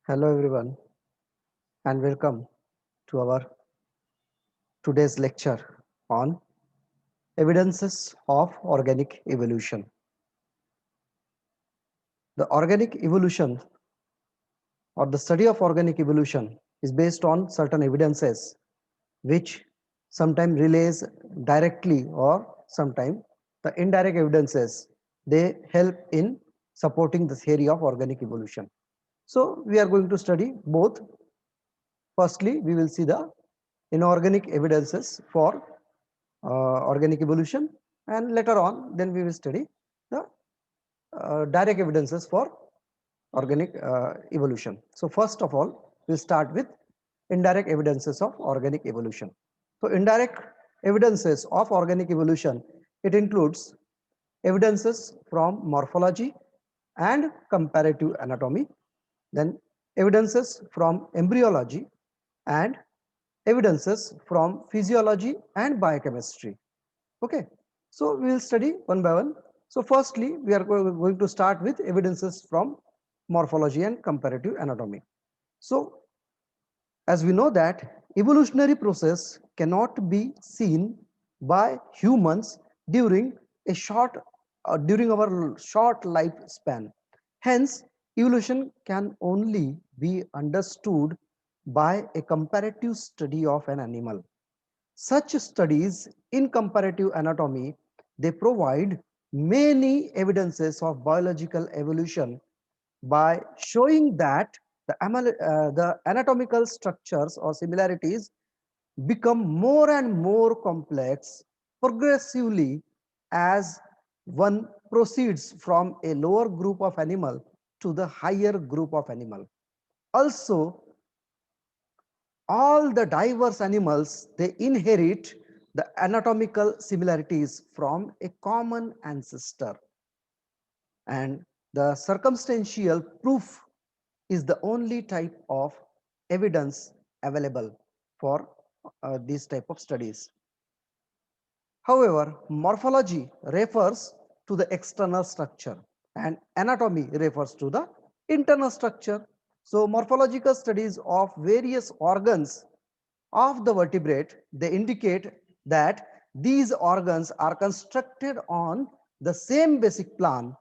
Hello everyone and welcome to our today's lecture on evidences of organic evolution. The organic evolution or the study of organic evolution is based on certain evidences which sometimes relays directly or sometimes the indirect evidences they help in supporting the theory of organic evolution. So we are going to study both. Firstly, we will see the inorganic evidences for organic evolution, and later on then we will study the direct evidences for organic evolution. So first of all, we'll start with indirect evidences of organic evolution. So indirect evidences of organic evolution, it includes evidences from morphology and comparative anatomy, then evidences from embryology, and evidences from physiology and biochemistry. Okay, so we will study one by one. So firstly, we are going to start with evidences from morphology and comparative anatomy. So as we know that evolutionary process cannot be seen by humans during a short during our short lifespan. Hence, evolution can only be understood by a comparative study of an animal. Such studies in comparative anatomy, they provide many evidences of biological evolution by showing that the anatomical structures or similarities become more and more complex progressively as one proceeds from a lower group of animal to the higher group of animal. Also, all the diverse animals, they inherit the anatomical similarities from a common ancestor, and the circumstantial proof is the only type of evidence available for these type of studies. However, morphology refers to the external structure and anatomy refers to the internal structure. So morphological studies of various organs of the vertebrate, they indicate that these organs are constructed on the same basic plan,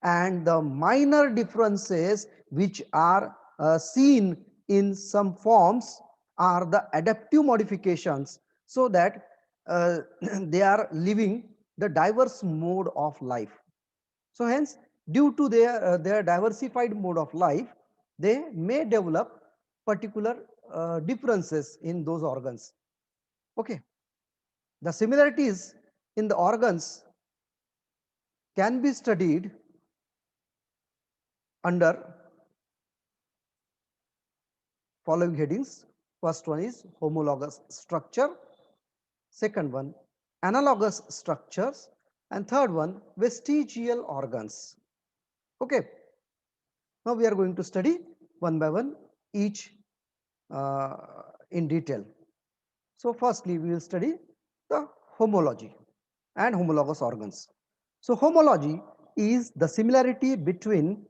and the minor differences which are seen in some forms are the adaptive modifications, so that they are living the diverse mode of life. So hence, due to their diversified mode of life, they may develop particular differences in those organs. Okay, the similarities in the organs can be studied under following headings. First one is homologous structure, second one analogous structures, and third one vestigial organs. Okay, now we are going to study one by one each uh, in detail. So firstly, we will study the homology and homologous organs. So homology is the similarity between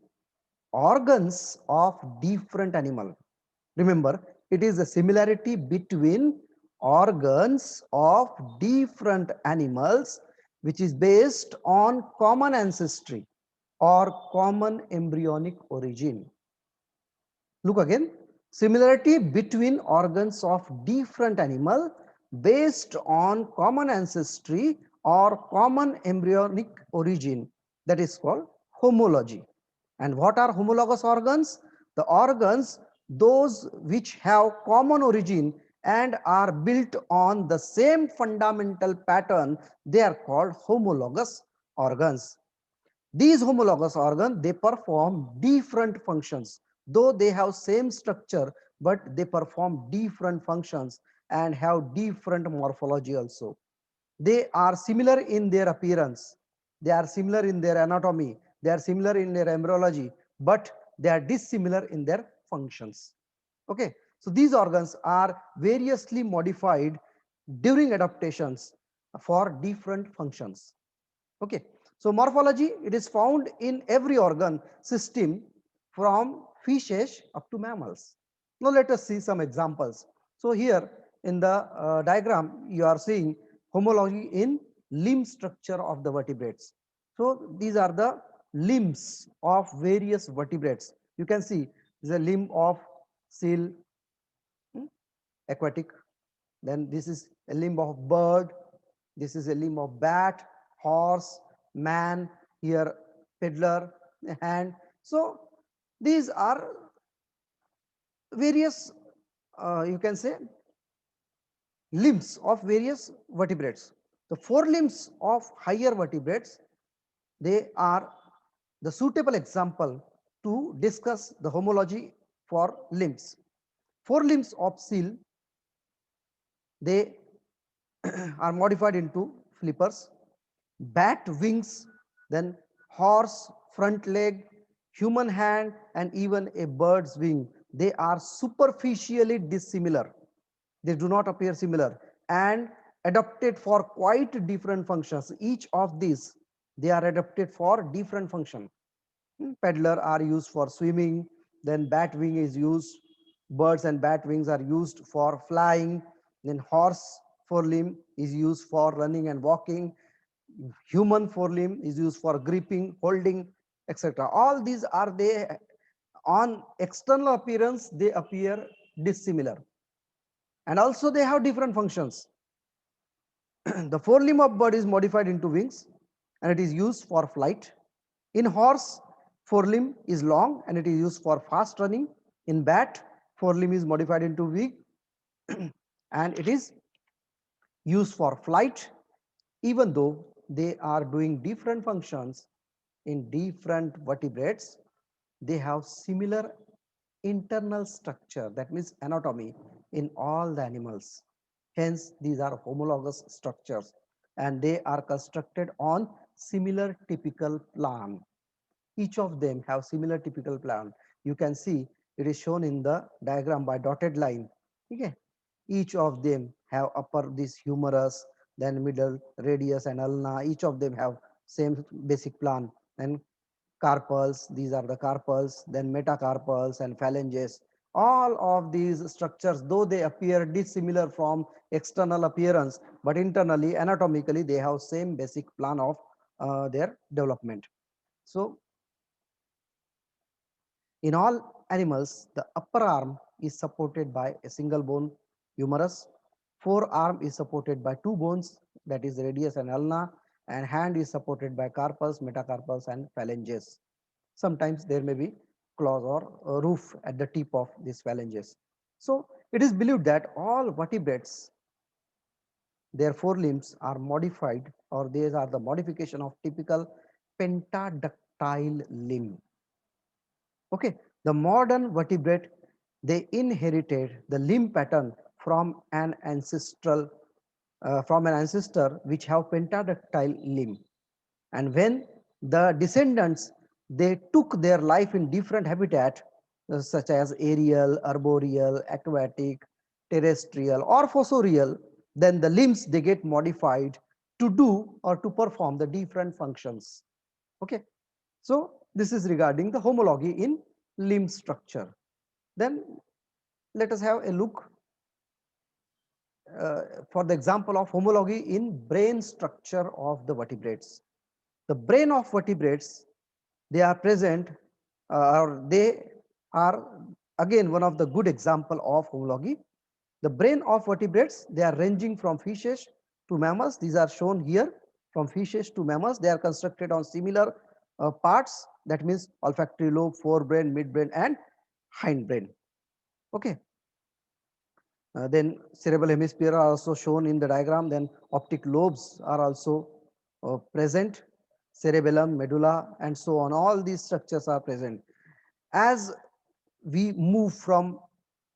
organs of different animal. Remember, it is the similarity between organs of different animals which is based on common ancestry or common embryonic origin. Look again, similarity between organs of different animal based on common ancestry or common embryonic origin, that is called homology. And what are homologous organs? The organs those which have common origin and are built on the same fundamental pattern, they are called homologous organs. These homologous organs, they perform different functions, though they have same structure, but they perform different functions and have different morphology also. They are similar in their appearance, they are similar in their anatomy, they are similar in their embryology, but they are dissimilar in their functions. Okay, so these organs are variously modified during adaptations for different functions. Okay, so morphology, it is found in every organ system from fishes up to mammals. Now let us see some examples. So here in the diagram you are seeing homology in limb structure of the vertebrates. So these are the limbs of various vertebrates. You can see the limb of seal, hmm, aquatic. Then this is a limb of bird. This is a limb of bat, horse, man, here peddler, hand. So these are various, you can say, limbs of various vertebrates. The forelimbs of higher vertebrates, they are the suitable example to discuss the homology for limbs. Forelimbs of seal, they are modified into flippers. Bat wings, then horse front leg, human hand, and even a bird's wing. They are superficially dissimilar. They do not appear similar and adapted for quite different functions. Each of these, they are adapted for different function. Peddler are used for swimming, then bat wing is used, birds and bat wings are used for flying, then horse forelimb is used for running and walking, human forelimb is used for gripping, holding, etc. All these are they on external appearance, they appear dissimilar, and also they have different functions. The forelimb of bird is modified into wings and it is used for flight. In horse, forelimb is long and it is used for fast running. In bat, forelimb is modified into wing and it is used for flight. Even though they are doing different functions in different vertebrates, they have similar internal structure, that means anatomy, in all the animals. Hence, these are homologous structures and they are constructed on similar typical plan. Each of them have similar typical plan. You can see it is shown in the diagram by dotted line. Okay. Each of them have upper this humerus, then middle radius and ulna. Each of them have same basic plan. And carpals, these are the carpals, then metacarpals and phalanges. All of these structures, though they appear dissimilar from external appearance, but internally, anatomically, they have same basic plan of their development. So in all animals, the upper arm is supported by a single bone, humerus. Forearm is supported by two bones, that is radius and ulna, and hand is supported by carpals, metacarpals, and phalanges. Sometimes there may be claws or a roof at the tip of these phalanges. So it is believed that all vertebrates, their forelimbs are modified, or these are the modification of typical pentadactyl limb. Okay, the modern vertebrate, they inherited the limb pattern from an ancestor which have pentadactyl limb. And when the descendants, they took their life in different habitat, such as aerial, arboreal, aquatic, terrestrial, or fossorial, then the limbs, they get modified to do or to perform the different functions. Okay, so this is regarding the homology in limb structure. Then let us have a look for the example of homology in brain structure of the vertebrates. The brain of vertebrates, they are present, or they are again one of the good example of homology. The brain of vertebrates, they are ranging from fishes to mammals. These are shown here. From fishes to mammals, they are constructed on similar parts, that means olfactory lobe, forebrain, midbrain, and hindbrain. Okay. Then cerebral hemisphere are also shown in the diagram. Then optic lobes are also present, cerebellum, medulla, and so on. All these structures are present. As we move from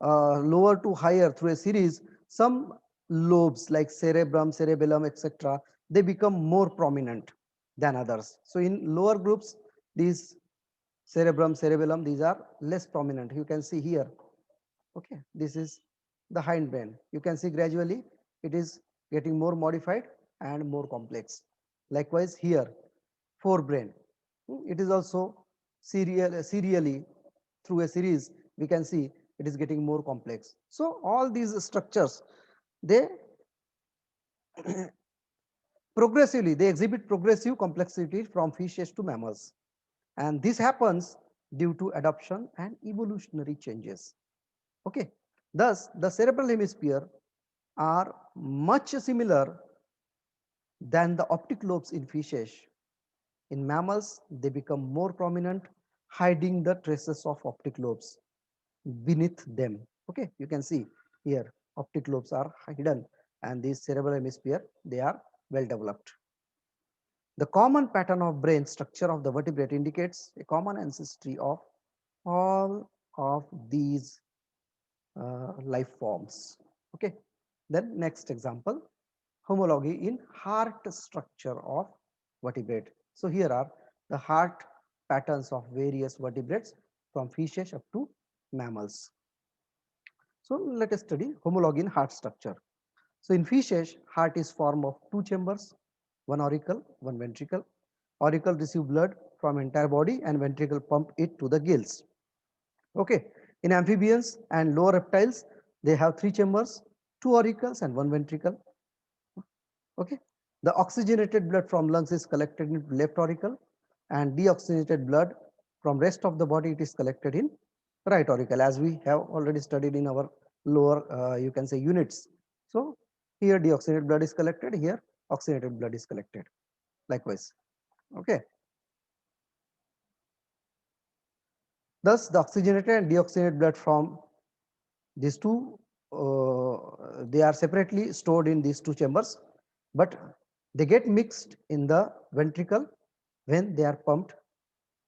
lower to higher through a series, some lobes like cerebrum, cerebellum, etc., they become more prominent than others. So in lower groups, these cerebrum, cerebellum, these are less prominent. You can see here. Okay, this is the hindbrain. You can see gradually it is getting more modified and more complex. Likewise here, forebrain. It is also serially through a series, we can see it is getting more complex. So all these structures, they progressively, they exhibit progressive complexity from fishes to mammals. And this happens due to adaptation and evolutionary changes. Okay. Thus, the cerebral hemisphere are much similar than the optic lobes in fishes. In mammals, they become more prominent, hiding the traces of optic lobes beneath them. Okay, you can see here optic lobes are hidden, and these cerebral hemisphere, they are well developed. The common pattern of brain structure of the vertebrate indicates a common ancestry of all of these life forms. Okay, then next example, homology in heart structure of vertebrate. So here are the heart patterns of various vertebrates from fishes up to mammals. So let us study homology in heart structure. So in fishes, heart is formed of two chambers, one auricle, one ventricle. Auricle receive blood from entire body and ventricle pump it to the gills. Okay. In amphibians and lower reptiles, they have three chambers, two auricles and one ventricle. Okay. The oxygenated blood from lungs is collected in left auricle, and deoxygenated blood from rest of the body, it is collected in right auricle, as we have already studied in our lower, you can say, units. So here deoxygenated blood is collected, here oxygenated blood is collected likewise. Okay. Thus the oxygenated and deoxygenated blood from these two, they are separately stored in these two chambers, but they get mixed in the ventricle when they are pumped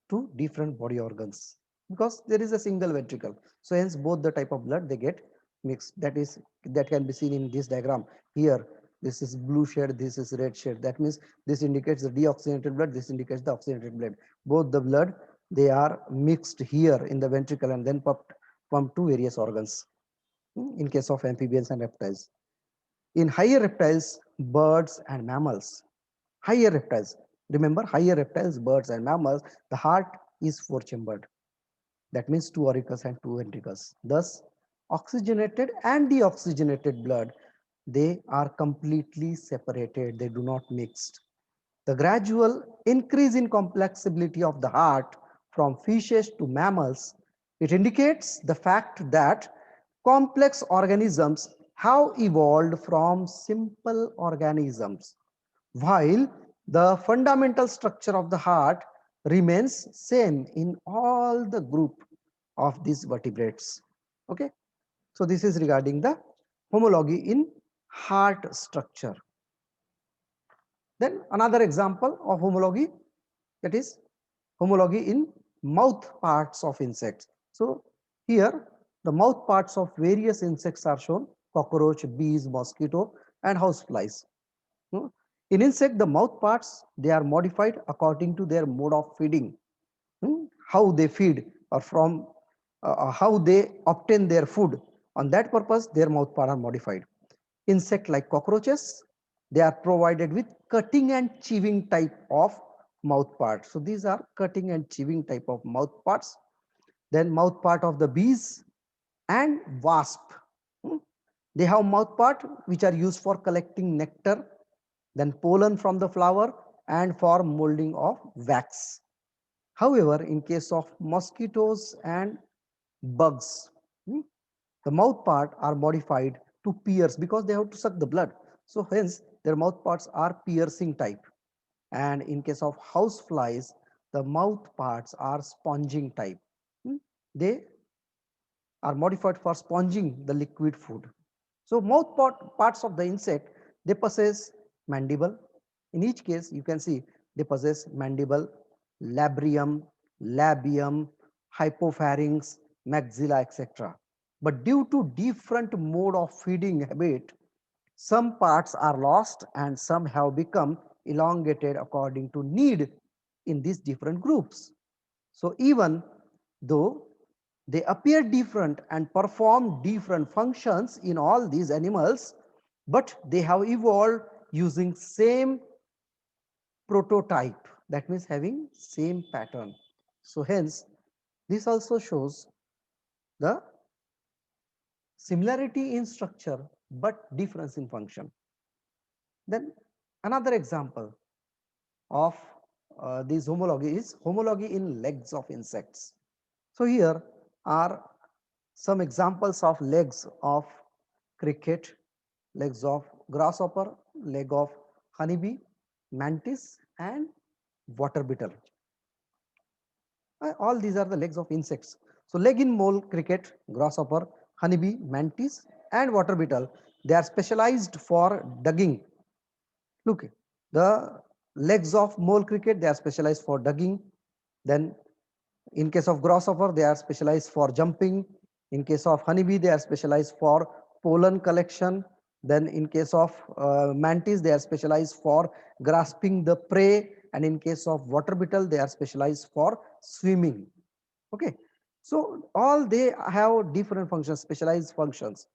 to different body organs, because there is a single ventricle. So hence both the type of blood, they get mixed. That can be seen in this diagram here. This is blue shade, this is red shade. That means this indicates the deoxygenated blood, this indicates the oxygenated blood. Both the blood, they are mixed here in the ventricle and then pumped to various organs, in case of amphibians and reptiles. In higher reptiles, birds and mammals, higher reptiles, remember, higher reptiles, birds and mammals, the heart is four chambered. That means two auricles and two ventricles. Thus, oxygenated and deoxygenated blood, they are completely separated, they do not mix. The gradual increase in complexity of the heart from fishes to mammals, it indicates the fact that complex organisms have evolved from simple organisms, while the fundamental structure of the heart remains same in all the group of these vertebrates. Okay, so this is regarding the homology in heart structure. Then another example of homology, that is homology in mouth parts of insects. So here the mouth parts of various insects are shown: cockroach, bees, mosquito and houseflies. In insect, the mouth parts, they are modified according to their mode of feeding, how they feed, or from how they obtain their food. On that purpose, their mouth parts are modified. Insect like cockroaches, they are provided with cutting and chewing type of mouth parts. So these are cutting and chewing type of mouth parts. Then mouth part of the bees and wasp. Hmm, They have mouth part which are used for collecting nectar, then pollen from the flower, and for molding of wax. However, in case of mosquitoes and bugs, the mouth part are modified to pierce, because they have to suck the blood. So hence their mouth parts are piercing type. And in case of house flies, the mouth parts are sponging type. They are modified for sponging the liquid food. So mouth parts of the insect, they possess mandible. In each case, you can see they possess mandible, labrium, labium, hypopharynx, maxilla, etc. But due to different mode of feeding habit, some parts are lost and some have become elongated according to need in these different groups. So even though they appear different and perform different functions in all these animals, but they have evolved using same prototype. That means having same pattern. So hence This also shows the similarity in structure but difference in function. Then another example of this homology is homology in legs of insects. So here are some examples of legs of cricket, legs of grasshopper, leg of honeybee, mantis and water beetle. All these are the legs of insects. So leg in mole, cricket, grasshopper, honeybee, mantis and water beetle, they are specialized for digging. Look, the legs of mole cricket, they are specialized for digging. Then in case of grasshopper, they are specialized for jumping. In case of honeybee, they are specialized for pollen collection. Then in case of mantis, they are specialized for grasping the prey. And in case of water beetle, they are specialized for swimming. Okay. So all they have different functions, specialized functions.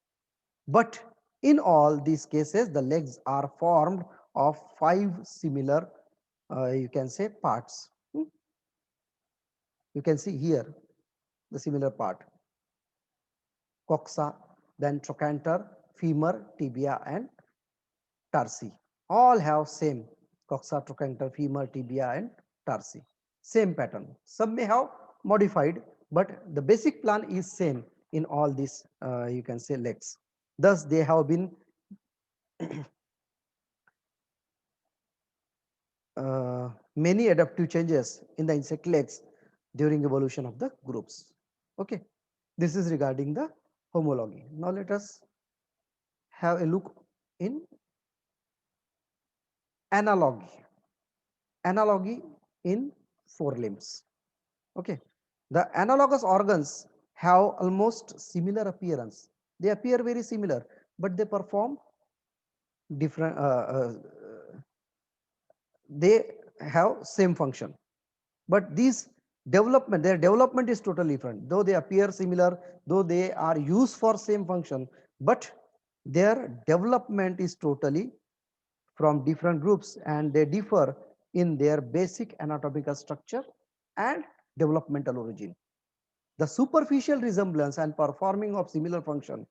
But in all these cases, the legs are formed of five similar, you can say, parts. You can see here the similar part: coxa, then trochanter, femur, tibia, and tarsi. All have same coxa, trochanter, femur, tibia, and tarsi. Same pattern. Some may have modified, but the basic plan is same in all these, you can say, legs. Thus, they have been many adaptive changes in the insect legs during evolution of the groups. Okay, this is regarding the homology. Now let us have a look in analogy. Analogy in forelimbs. Okay, the analogous organs have almost similar appearance. They appear very similar, but they perform different. They have same function, but these development, their development is totally different. Though they appear similar, though they are used for same function, but their development is totally from different groups, and they differ in their basic anatomical structure and developmental origin. The superficial resemblance and performing of similar function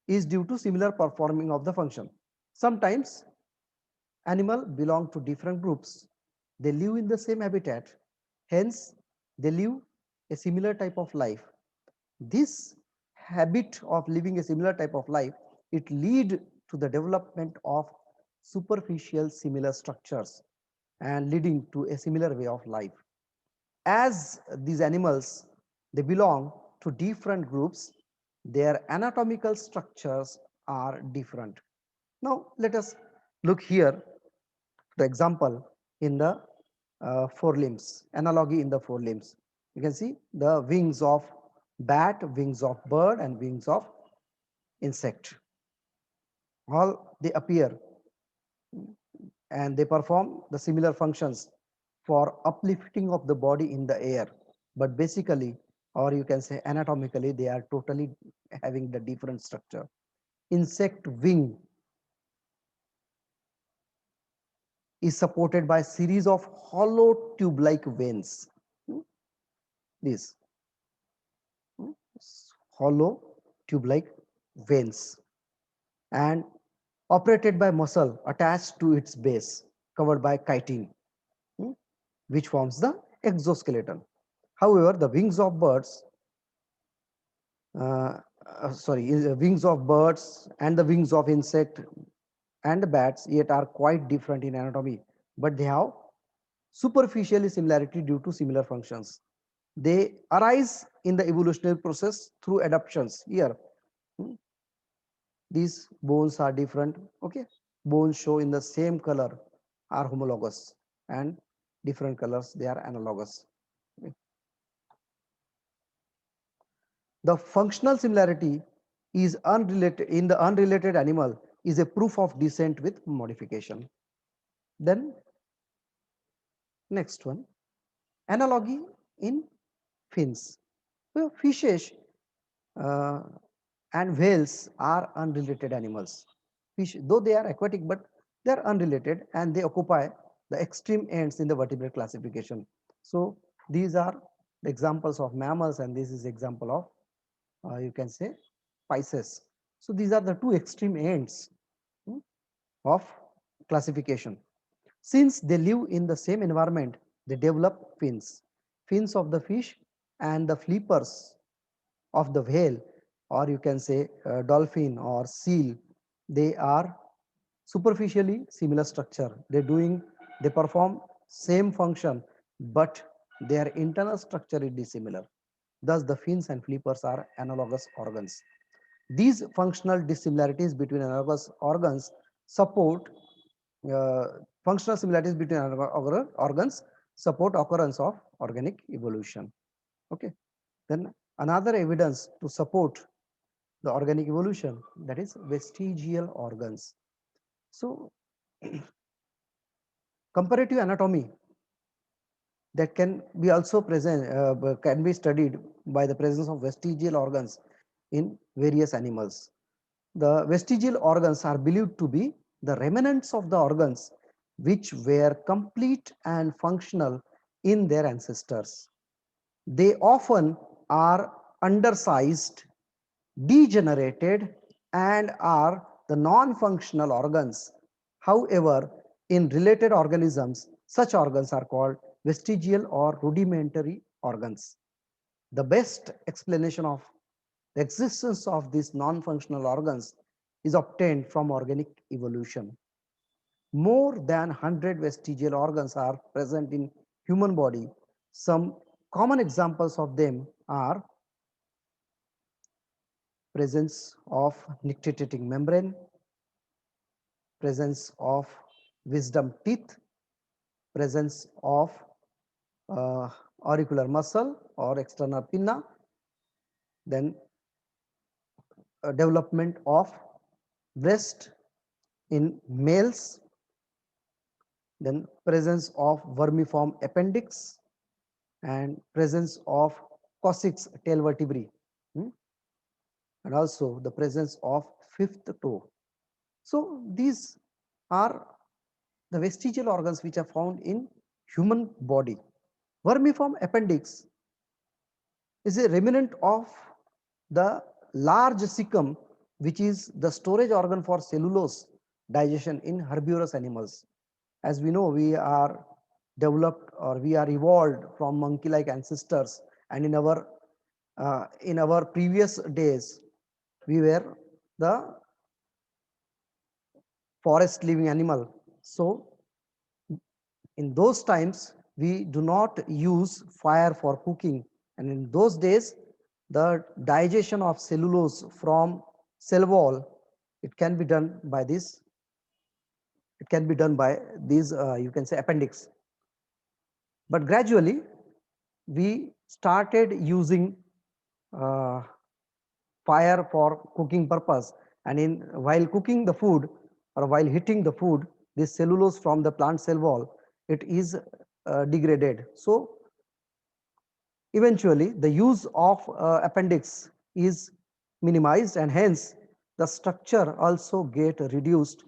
is due to similar performing of the function. Sometimes animal belong to different groups. They live in the same habitat, hence they live a similar type of life. This habit of living a similar type of life, it lead to the development of superficial similar structures and leading to a similar way of life. As these animals, they belong to different groups, their anatomical structures are different. Now let us look here the example in the forelimbs, analogy in the forelimbs. You can see the wings of bat, wings of bird and wings of insect. All they appear and they perform the similar functions for uplifting of the body in the air. But basically, or you can say anatomically, they are totally having the different structure. Insect wing is supported by a series of hollow tube-like veins. Hmm, These hmm, hollow tube-like veins, and operated by muscle attached to its base, covered by chitin, hmm, which forms the exoskeleton. However, the wings of birds, wings of birds and the wings of insect and the bats yet are quite different in anatomy, but they have superficially similarity due to similar functions. They arise in the evolutionary process through adaptations. Here, hmm, these bones are different. Okay, bones show in the same color are homologous, and different colors they are analogous. Okay. The functional similarity is unrelated in the unrelated animal is a proof of descent with modification. Then next one, analogy in fins. So fishes uh, and whales are unrelated animals. Fish, though they are aquatic, but they are unrelated and they occupy the extreme ends in the vertebrate classification. So these are the examples of mammals, and this is example of you can say Pisces. So these are the two extreme ends hmm, of classification. Since they live in the same environment, they develop fins. Fins of the fish and the flippers of the whale, or you can say dolphin or seal, they are superficially similar structure. They perform same function, but their internal structure is dissimilar. Thus, the fins and flippers are analogous organs. These functional dissimilarities between analogous organs support uh, functional similarities between organs support occurrence of organic evolution. Okay. Then another evidence to support the organic evolution, that is vestigial organs. So comparative anatomy that can be also present can be studied by the presence of vestigial organs in various animals. The vestigial organs are believed to be the remnants of the organs which were complete and functional in their ancestors. They often are undersized, degenerated, and are the non-functional organs. However, in related organisms, such organs are called vestigial or rudimentary organs. The best explanation of the existence of these non-functional organs is obtained from organic evolution. More than 100 vestigial organs are present in human body. Some common examples of them are presence of nictitating membrane, presence of wisdom teeth, presence of uh, auricular muscle or external pinna, then development of breast in males, then presence of vermiform appendix and presence of coccyx tail vertebrae, and also the presence of fifth toe. So these are the vestigial organs which are found in human body. Vermiform appendix is a remnant of the large cecum, which is the storage organ for cellulose digestion in herbivorous animals. As we know, we are developed or we are evolved from monkey-like ancestors, and in our previous days, we were the forest living animal. So in those times, we do not use fire for cooking, and in those days, the digestion of cellulose from cell wall, it can be done by this. It can be done by these, you can say, appendix. But gradually, we started using uh, fire for cooking purpose, and in while cooking the food or while heating the food, this cellulose from the plant cell wall, it is degraded. So eventually the use of appendix is minimized, and hence the structure also get reduced,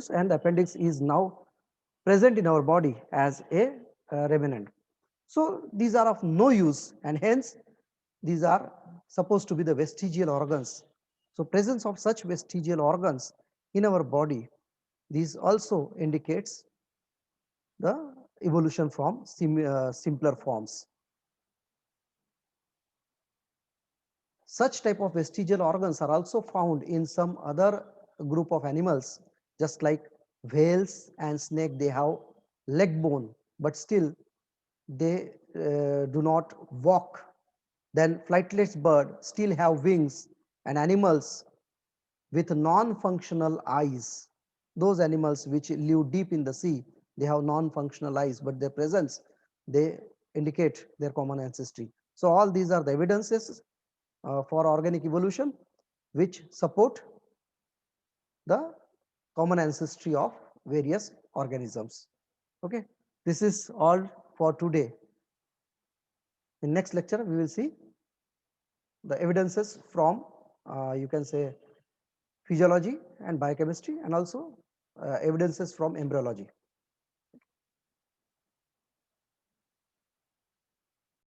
and the appendix is now present in our body as a remnant. So these are of no use, and hence these are supposed to be the vestigial organs. So presence of such vestigial organs in our body, this also indicates the evolution from simpler forms. Such type of vestigial organs are also found in some other group of animals, just like whales and snake. They have leg bone, but still they do not walk. Then flightless bird still have wings, and animals with non-functional eyes. Those animals which live deep in the sea, they have non-functional eyes, but their presence, they indicate their common ancestry. So all these are the evidences for organic evolution which support the common ancestry of various organisms. Okay, this is all for today. In next lecture, we will see the evidences from you can say physiology and biochemistry, and also evidences from embryology.